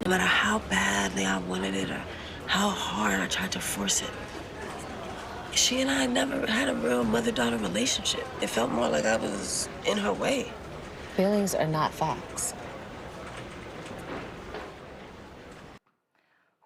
No matter how badly I wanted it or how hard I tried to force it, she and I never had a real mother-daughter relationship. It felt more like I was in her way. Feelings are not facts.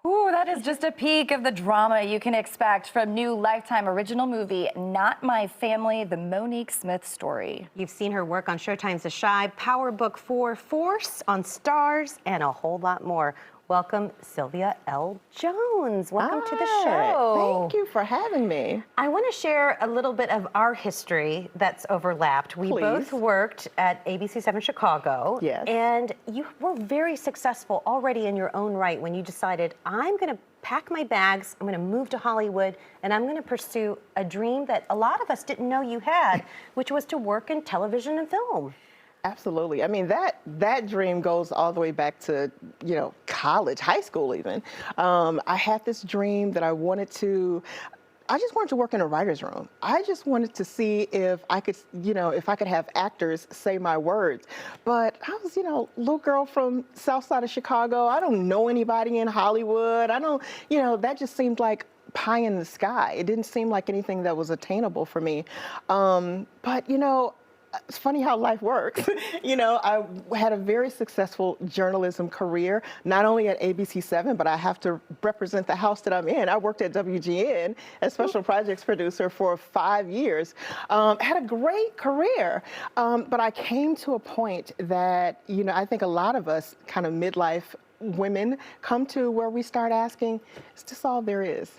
Ooh, that is just a peek of the drama you can expect from new Lifetime original movie, Not My Family, the Monique Smith story. You've seen her work on Showtime's The Chi, Power Book 4, Force, on Stars, and a whole lot more. Welcome, Sylvia L. Jones. Welcome to the show. Thank you for having me. I want to share a little bit of our history that's overlapped. We both worked at ABC7 Chicago. Yes. And you were very successful already in your own right when you decided, I'm going to pack my bags, I'm going to move to Hollywood, and I'm going to pursue a dream that a lot of us didn't know you had, which was to work in television and film. Absolutely. I mean, that dream goes all the way back to, college, high school even. I had this dream that I just wanted to work in a writer's room. I just wanted to see if I could, if I could have actors say my words. But I was, little girl from South Side of Chicago. I don't know anybody in Hollywood. I don't, that just seemed like pie in the sky. It didn't seem like anything that was attainable for me. But, it's funny how life works. I had a very successful journalism career, not only at ABC7, but I have to represent the house that I'm in. I worked at WGN as special projects producer for 5 years. Had a great career, but I came to a point that, I think a lot of us kind of midlife women come to where we start asking, is this all there is?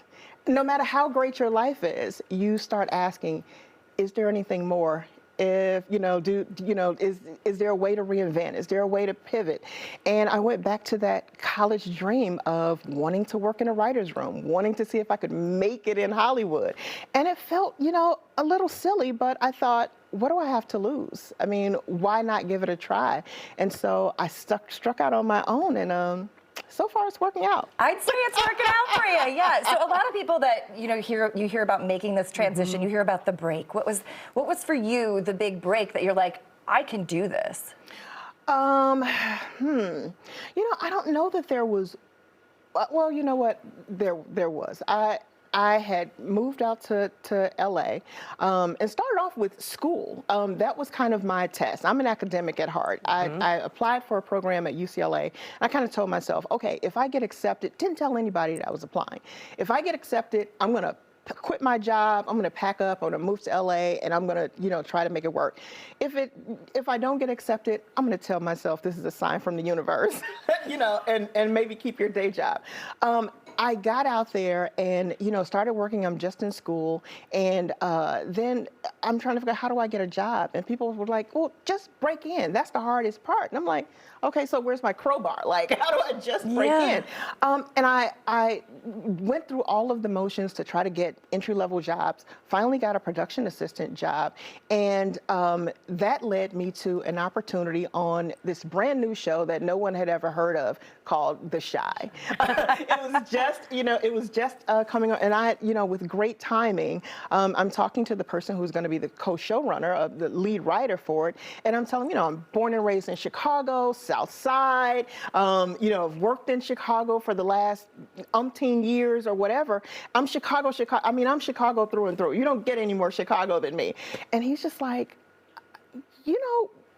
No matter how great your life is, you start asking, is there anything more? If, is there a way to reinvent? Is there a way to pivot? And I went back to that college dream of wanting to work in a writer's room, wanting to see if I could make it in Hollywood. And it felt, a little silly, but I thought, what do I have to lose? I mean, why not give it a try? And so I struck out on my own, and so far it's working out. I'd say it's working out for you, yeah. So a lot of people that you hear about making this transition, you hear about the break. What was for you the big break that you're like, I can do this? I don't know that there was. Well, you know what? There was. I had moved out to LA and started off with school. That was kind of my test. I'm an academic at heart. I applied for a program at UCLA. I kind of told myself, okay, if I get accepted, didn't tell anybody that I was applying. If I get accepted, I'm going to quit my job, I'm going to pack up, I'm going to move to LA, and I'm going to, try to make it work. If I don't get accepted, I'm going to tell myself this is a sign from the universe, and maybe keep your day job. I got out there and, started working. I'm just in school. And then I'm trying to figure out, how do I get a job? And people were like, well, just break in. That's the hardest part. And I'm like, okay, so where's my crowbar? Like, how do I just break in? And I went through all of the motions to try to get entry-level jobs, finally got a production assistant job. And that led me to an opportunity on this brand new show that no one had ever heard of called The Chi. It was just coming on, and I, with great timing, I'm talking to the person who's going to be the co-showrunner, the lead writer for it, and I'm telling him, I'm born and raised in Chicago, South Side, I've worked in Chicago for the last umpteen years or whatever. I'm Chicago. I'm Chicago through and through. You don't get any more Chicago than me. And he's just like, I'm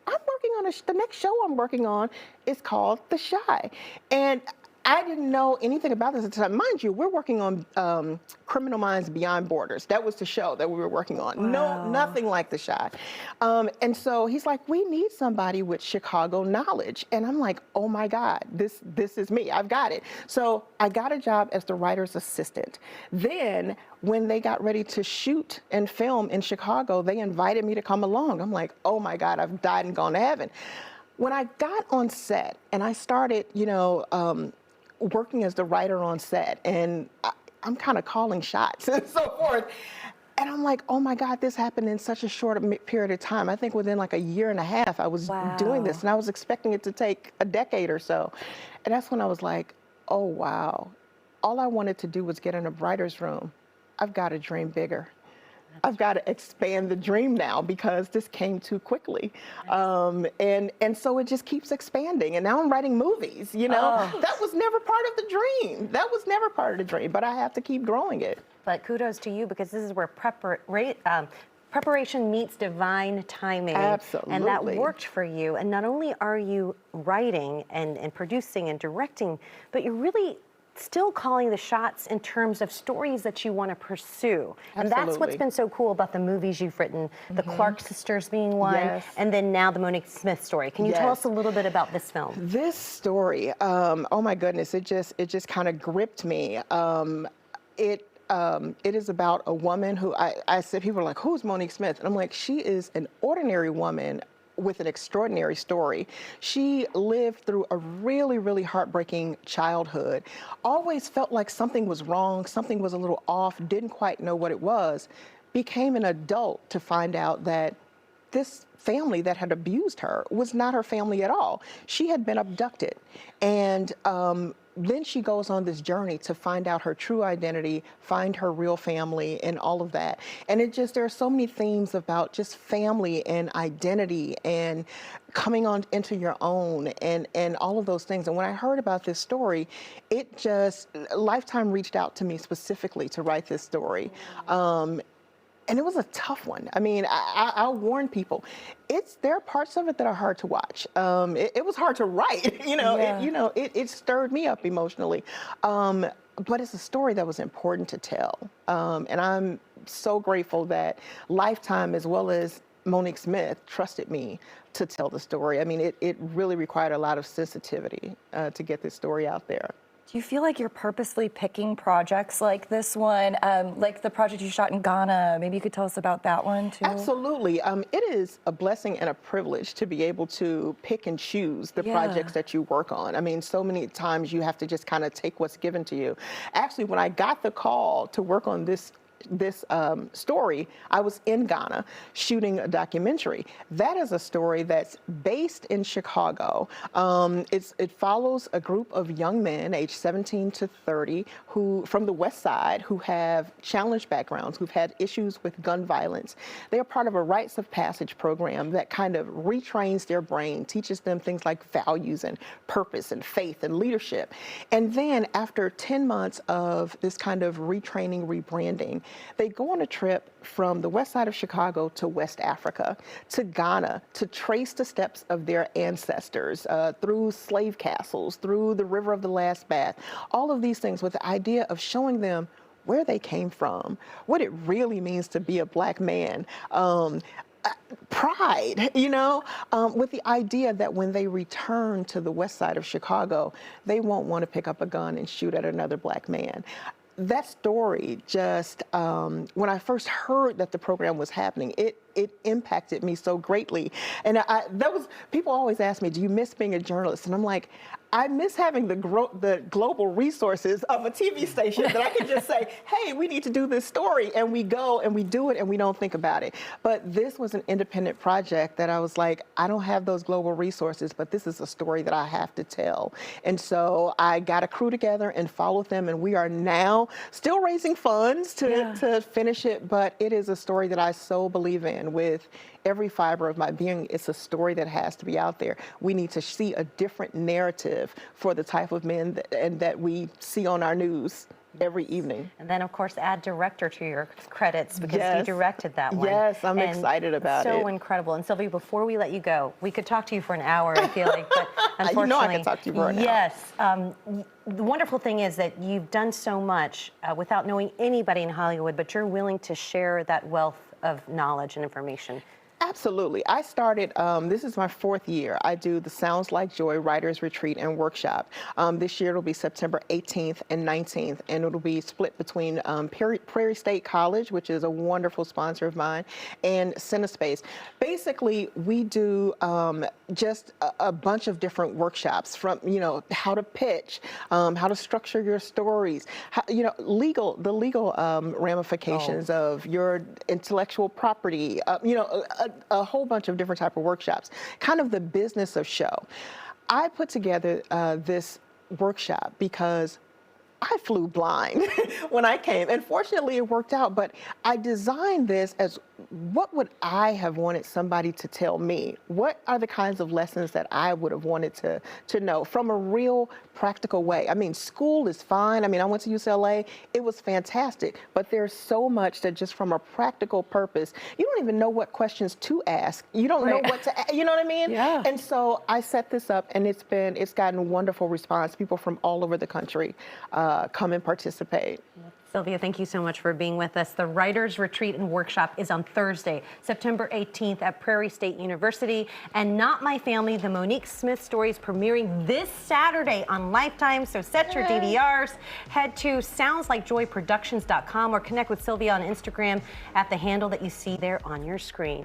working on the next show I'm working on is called The Chi. And I didn't know anything about this at the time. Mind you, we're working on Criminal Minds Beyond Borders. That was the show that we were working on. Wow. No, nothing like The Chi. And so he's like, we need somebody with Chicago knowledge. And I'm like, oh my God, this is me. I've got it. So I got a job as the writer's assistant. Then when they got ready to shoot and film in Chicago, they invited me to come along. I'm like, oh my God, I've died and gone to heaven. When I got on set and I started, working as the writer on set, and I'm kind of calling shots and so forth. And I'm like, oh my God, this happened in such a short period of time. I think within like a year and a half, I was doing this, and I was expecting it to take a decade or so. And that's when I was like, oh wow, all I wanted to do was get in a writer's room. I've got to dream bigger. I've got to expand the dream now because this came too quickly. And so it just keeps expanding. And now I'm writing movies, you know? That was never part of the dream. That was never part of the dream, but I have to keep growing it. But kudos to you, because this is where preparation meets divine timing. Absolutely. And that worked for you. And not only are you writing and producing and directing, but you're really still calling the shots in terms of stories that you want to pursue. And that's what's been so cool about the movies you've written, the Clark sisters being one, and then now the Monique Smith story. Can you tell us a little bit about this film? This story, oh my goodness, it just kind of gripped me. It is about a woman who I said, people are like, who's Monique Smith? And I'm like, she is an ordinary woman with an extraordinary story. She lived through a really, really heartbreaking childhood, always felt like something was wrong, something was a little off, didn't quite know what it was, became an adult to find out that this family that had abused her was not her family at all. She had been abducted. And then she goes on this journey to find out her true identity, find her real family, and all of that. And there are so many themes about just family and identity and coming on into your own and all of those things. And when I heard about this story, Lifetime reached out to me specifically to write this story. And it was a tough one. I mean, I'll warn people. There are parts of it that are hard to watch. It was hard to write. It stirred me up emotionally. But it's a story that was important to tell. And I'm so grateful that Lifetime, as well as Monique Smith, trusted me to tell the story. I mean, it really required a lot of sensitivity to get this story out there. Do you feel like you're purposely picking projects like this one, like the project you shot in Ghana? Maybe you could tell us about that one too. Absolutely. It is a blessing and a privilege to be able to pick and choose the projects that you work on. I mean, so many times you have to just kind of take what's given to you. Actually, when I got the call to work on this story, I was in Ghana shooting a documentary. That is a story that's based in Chicago. It follows a group of young men aged 17 to 30 from the West Side who have challenged backgrounds, who've had issues with gun violence. They are part of a rites of passage program that kind of retrains their brain, teaches them things like values and purpose and faith and leadership. And then after 10 months of this kind of retraining, rebranding, they go on a trip from the west side of Chicago to West Africa, to Ghana, to trace the steps of their ancestors through slave castles, through the River of the Last Bath, all of these things with the idea of showing them where they came from, what it really means to be a Black man. Pride, with the idea that when they return to the west side of Chicago, they won't want to pick up a gun and shoot at another Black man. That story just, when I first heard that the program was happening, it impacted me so greatly. And people always ask me, do you miss being a journalist? And I'm like, I miss having the global resources of a TV station that I can just say, hey, we need to do this story, and we go and we do it and we don't think about it. But this was an independent project that I was like, I don't have those global resources, but this is a story that I have to tell. And so I got a crew together and followed them, and we are now still raising funds to finish it, but it is a story that I so believe in with every fiber of my being. It's a story that has to be out there. We need to see a different narrative for the type of men that we see on our news every evening. And then, of course, add director to your credits because you directed that one. Yes, I'm excited about it. So incredible. And Sylvia, before we let you go, we could talk to you for an hour, I feel like, but unfortunately. You know I can talk to you for an hour. Yes. The wonderful thing is that you've done so much without knowing anybody in Hollywood, but you're willing to share that wealth of knowledge and information. Absolutely. I started, this is my 4th year. I do the Sounds Like Joy Writers Retreat and Workshop. This year it'll be September 18th and 19th, and it'll be split between Prairie State College, which is a wonderful sponsor of mine, and Cinespace. Basically, we do just a bunch of different workshops from, how to pitch, how to structure your stories, the legal ramifications of your intellectual property, a whole bunch of different type of workshops, kind of the business of show. I put together this workshop because I flew blind when I came, and fortunately it worked out. But I designed this as, what would I have wanted somebody to tell me? What are the kinds of lessons that I would have wanted to know from a real practical way? I mean, school is fine. I mean, I went to UCLA. It was fantastic. But there's so much that just from a practical purpose, you don't even know what questions to ask. You don't know what to, you know what I mean? Yeah. And so I set this up, and it's gotten wonderful response. People from all over the country come and participate. Sylvia, thank you so much for being with us. The Writers Retreat and Workshop is on Thursday, September 18th at Prairie State University. And Not My Family, the Monique Smith story is premiering this Saturday on Lifetime. So set your DVRs, head to soundslikejoyproductions.com or connect with Sylvia on Instagram at the handle that you see there on your screen.